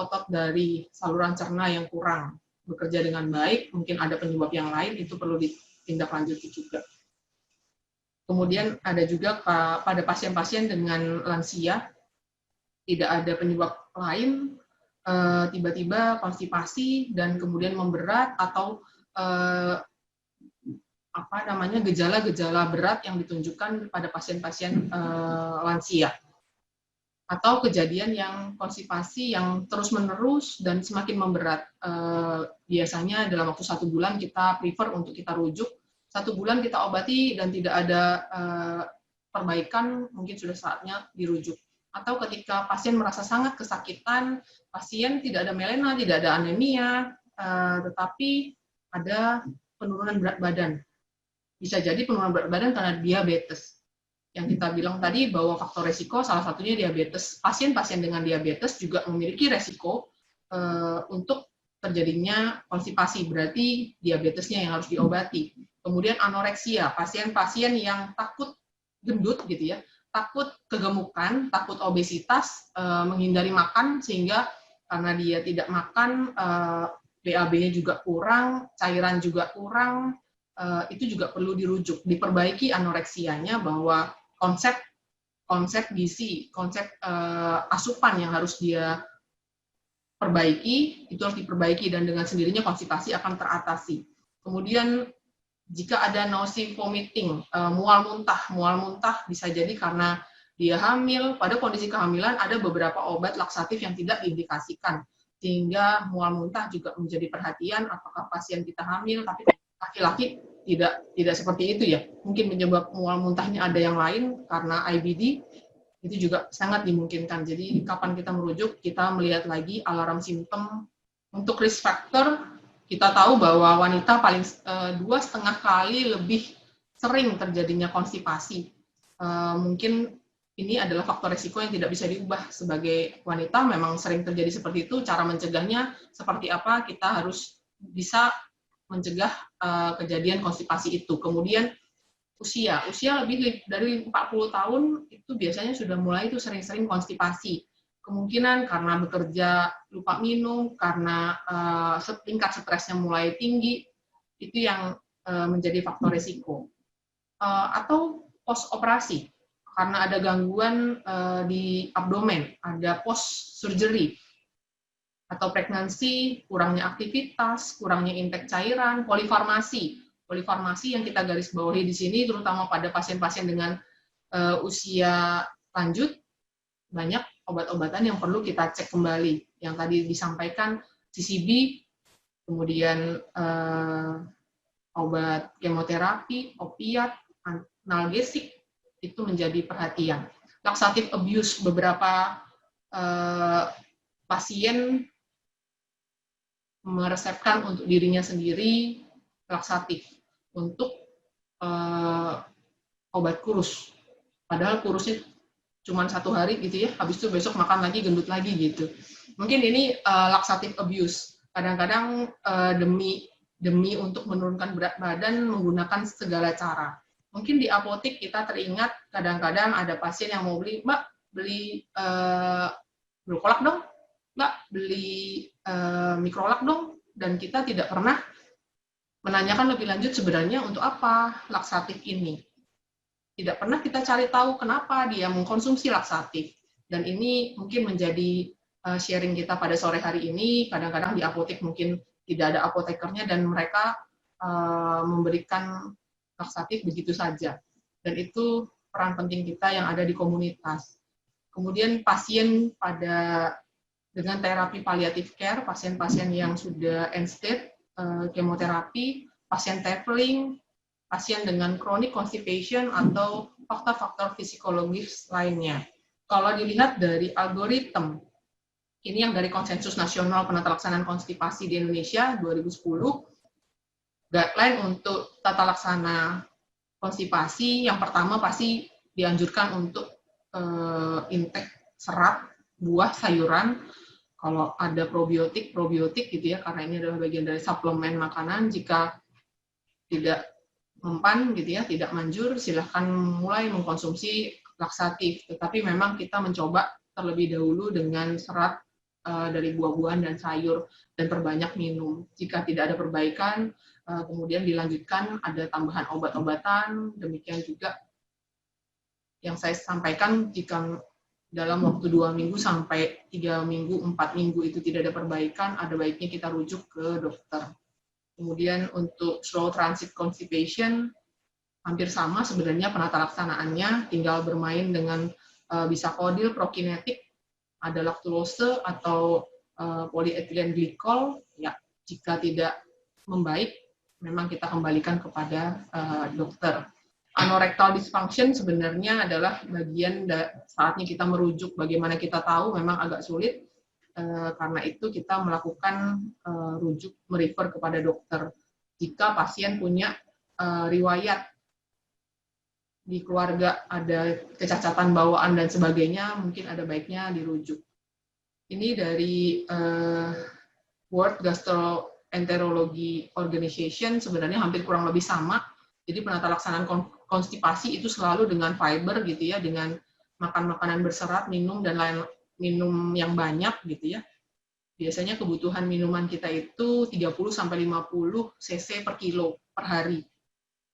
otot dari saluran cerna yang kurang bekerja dengan baik, mungkin ada penyebab yang lain, itu perlu ditindaklanjuti juga. Kemudian ada juga pada pasien-pasien dengan lansia, tidak ada penyebab lain, tiba-tiba konstipasi dan kemudian memberat atau gejala-gejala berat yang ditunjukkan pada pasien-pasien lansia, atau kejadian yang konstipasi yang terus-menerus dan semakin memberat. Biasanya dalam waktu 1 bulan kita prefer untuk kita rujuk, 1 bulan kita obati dan tidak ada perbaikan, mungkin sudah saatnya dirujuk. Atau ketika pasien merasa sangat kesakitan, pasien tidak ada melena, tidak ada anemia, tetapi ada penurunan berat badan. Bisa jadi penurunan berat badan karena diabetes. Yang kita bilang tadi bahwa faktor resiko salah satunya diabetes. Pasien-pasien dengan diabetes juga memiliki resiko untuk terjadinya konstipasi, berarti diabetesnya yang harus diobati. Kemudian anoreksia, pasien-pasien yang takut gendut gitu ya, takut kegemukan, takut obesitas, menghindari makan sehingga karena dia tidak makan, BAB-nya juga kurang, cairan juga kurang, itu juga perlu dirujuk, diperbaiki anoreksianya, bahwa konsep gizi, konsep asupan yang harus dia perbaiki, itu harus diperbaiki dan dengan sendirinya konstipasi akan teratasi. Kemudian jika ada nausea, vomiting, mual muntah bisa jadi karena dia hamil. Pada kondisi kehamilan ada beberapa obat laksatif yang tidak diindikasikan, sehingga mual muntah juga menjadi perhatian. Apakah pasien kita hamil, tapi laki-laki tidak seperti itu ya. Mungkin penyebab mual muntahnya ada yang lain karena IBD, itu juga sangat dimungkinkan. Jadi kapan kita merujuk, kita melihat lagi alarm simptom. Untuk risk factor, kita tahu bahwa wanita paling 2,5 kali lebih sering terjadinya konstipasi. Mungkin ini adalah faktor risiko yang tidak bisa diubah. Sebagai wanita memang sering terjadi seperti itu. Cara mencegahnya seperti apa? Kita harus bisa mencegah kejadian konstipasi itu. Kemudian usia lebih dari 40 tahun itu biasanya sudah mulai itu sering-sering konstipasi. Kemungkinan karena bekerja lupa minum, karena tingkat stresnya mulai tinggi, itu yang menjadi faktor risiko. Atau post operasi, karena ada gangguan di abdomen, ada post surgery, atau pregnancy, kurangnya aktivitas, kurangnya intake cairan, polifarmasi yang kita garis bawahi di sini, terutama pada pasien-pasien dengan usia lanjut, banyak obat-obatan yang perlu kita cek kembali. Yang tadi disampaikan, CCB, kemudian obat kemoterapi, opiat, analgesik, itu menjadi perhatian. Laxative abuse, beberapa pasien meresepkan untuk dirinya sendiri laksatif untuk obat kurus. Padahal kurusnya cuma 1 hari gitu ya, habis itu besok makan lagi, gendut lagi gitu. Mungkin ini laxative abuse. Kadang-kadang demi untuk menurunkan berat badan menggunakan segala cara. Mungkin di apotek kita teringat kadang-kadang ada pasien yang mau beli, Mbak, beli Brukolak dong, Mbak, beli Mikrolak dong, dan kita tidak pernah menanyakan lebih lanjut sebenarnya untuk apa laksatif ini. Tidak pernah kita cari tahu kenapa dia mengkonsumsi laksatif. Dan ini mungkin menjadi sharing kita pada sore hari ini. Kadang-kadang di apotek mungkin tidak ada apotekernya dan mereka memberikan laksatif begitu saja. Dan itu peran penting kita yang ada di komunitas. Kemudian pasien dengan terapi palliative care, pasien-pasien yang sudah end stage, kemoterapi, pasien tapering, pasien dengan chronic constipation, atau faktor-faktor fisikologis lainnya. Kalau dilihat dari algoritma, ini yang dari Konsensus Nasional Penata Laksanaan Konstipasi di Indonesia 2010, guideline untuk tata laksana konstipasi, yang pertama pasti dianjurkan untuk intake serat, buah, sayuran. Kalau ada probiotik gitu ya, karena ini adalah bagian dari suplemen makanan. Jika tidak mempan gitu ya, tidak manjur, silahkan mulai mengkonsumsi laksatif. Tetapi memang kita mencoba terlebih dahulu dengan serat dari buah-buahan dan sayur dan perbanyak minum. Jika tidak ada perbaikan, kemudian dilanjutkan ada tambahan obat-obatan. Demikian juga yang saya sampaikan, jika dalam waktu 2 minggu sampai 3 minggu, 4 minggu itu tidak ada perbaikan, ada baiknya kita rujuk ke dokter. Kemudian untuk slow transit constipation, hampir sama sebenarnya penata laksanaannya, tinggal bermain dengan bisakodil, prokinetik, ada laktulose atau polyethylene glycol. Ya, jika tidak membaik, memang kita kembalikan kepada dokter. Anorectal dysfunction sebenarnya adalah bagian saatnya kita merujuk. Bagaimana kita tahu memang agak sulit, karena itu kita melakukan rujuk, merefer kepada dokter. Jika pasien punya riwayat di keluarga ada kecacatan bawaan dan sebagainya, mungkin ada baiknya dirujuk. Ini dari World Gastroenterology Organization, sebenarnya hampir kurang lebih sama. Jadi penata laksanaan konstipasi itu selalu dengan fiber gitu ya, dengan makan makanan berserat, minum minum yang banyak gitu ya. Biasanya kebutuhan minuman kita itu 30 sampai 50 cc per kilo per hari.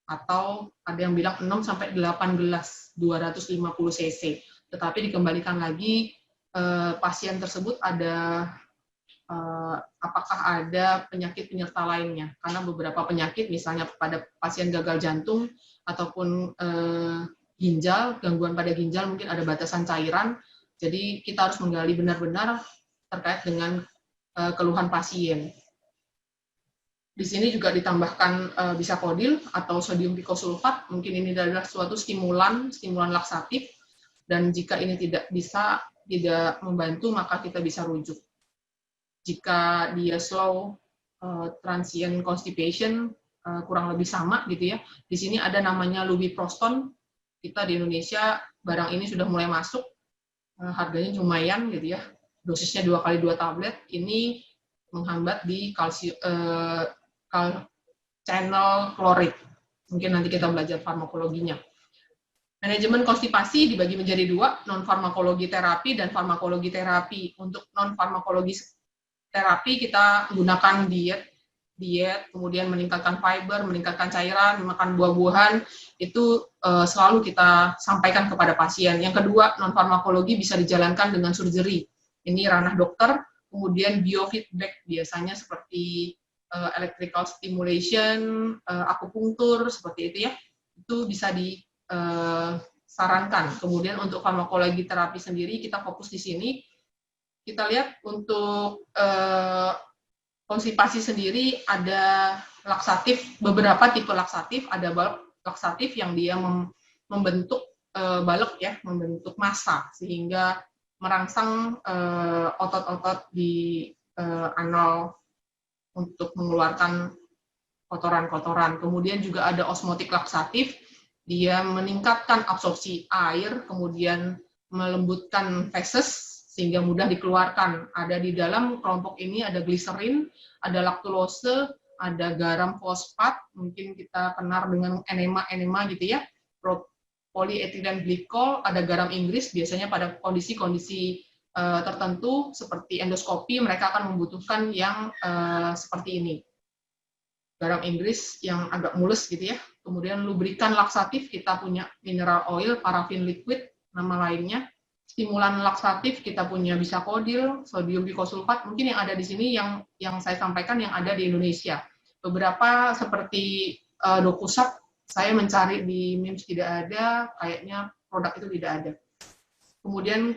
Atau ada yang bilang 6 sampai 8 gelas 250 cc. Tetapi dikembalikan lagi pasien tersebut ada apakah ada penyakit penyerta lainnya, karena beberapa penyakit misalnya pada pasien gagal jantung ataupun ginjal, gangguan pada ginjal mungkin ada batasan cairan, jadi kita harus menggali benar-benar terkait dengan keluhan pasien. Di sini juga ditambahkan bisakodil atau sodium pikosulfat, mungkin ini adalah suatu stimulan laksatif, dan jika ini tidak membantu, maka kita bisa rujuk. Jika dia slow transient constipation, kurang lebih sama gitu ya. Di sini ada namanya lubiproston. Kita di Indonesia barang ini sudah mulai masuk, harganya lumayan gitu ya. Dosisnya 2 kali 2 tablet. Ini menghambat di channel klorid. Mungkin nanti kita belajar farmakologinya. Manajemen konstipasi dibagi menjadi 2, non-farmakologi terapi dan farmakologi terapi. Untuk non-farmakologi terapi kita gunakan diet, kemudian meningkatkan fiber, meningkatkan cairan, makan buah-buahan, itu selalu kita sampaikan kepada pasien. Yang kedua, non-farmakologi bisa dijalankan dengan surgery. Ini ranah dokter, kemudian biofeedback, biasanya seperti electrical stimulation, akupunktur, seperti itu ya, itu bisa disarankan. Kemudian untuk farmakologi terapi sendiri, kita fokus di sini. Kita lihat untuk konstipasi sendiri ada laksatif, beberapa tipe laksatif, ada balok laksatif yang dia membentuk balok ya, membentuk massa sehingga merangsang otot-otot di anal untuk mengeluarkan kotoran-kotoran. Kemudian juga ada osmotik laksatif, dia meningkatkan absorpsi air, kemudian melembutkan feses sehingga mudah dikeluarkan. Ada di dalam kelompok ini ada gliserin, ada laktulose, ada garam fosfat, mungkin kita kenal dengan enema gitu ya, polyethylene glycol, ada garam Inggris, biasanya pada kondisi-kondisi tertentu seperti endoskopi, mereka akan membutuhkan yang seperti ini. Garam Inggris yang agak mulus gitu ya. Kemudian lubrikan laksatif, kita punya mineral oil, parafin liquid, nama lainnya. Stimulan laksatif kita punya bisakodil, sodium bikosulfat, mungkin yang ada di sini yang saya sampaikan yang ada di Indonesia. Beberapa seperti Docusap, saya mencari di MIMS tidak ada, kayaknya produk itu tidak ada. Kemudian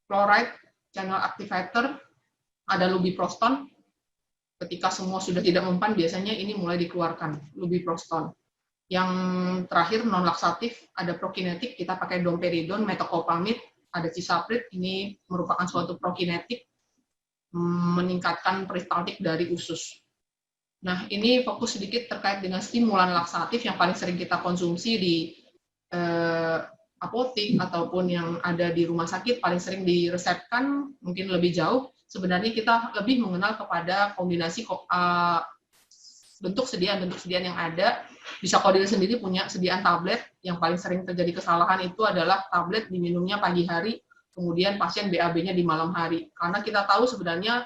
chloride channel activator, ada lubiproston. Ketika semua sudah tidak mempan, biasanya ini mulai dikeluarkan, lubiproston. Yang terakhir non laksatif, ada prokinetik, kita pakai domperidon, metoclopramid, ada cisaplid, ini merupakan suatu prokinetik, meningkatkan peristaltik dari usus. Nah, ini fokus sedikit terkait dengan stimulan laksatif yang paling sering kita konsumsi di apotik ataupun yang ada di rumah sakit, paling sering diresepkan, mungkin lebih jauh. Sebenarnya kita lebih mengenal kepada kombinasi bentuk sediaan yang ada. Bisakodil sendiri punya sediaan tablet, yang paling sering terjadi kesalahan itu adalah tablet diminumnya pagi hari kemudian pasien BAB-nya di malam hari. Karena kita tahu sebenarnya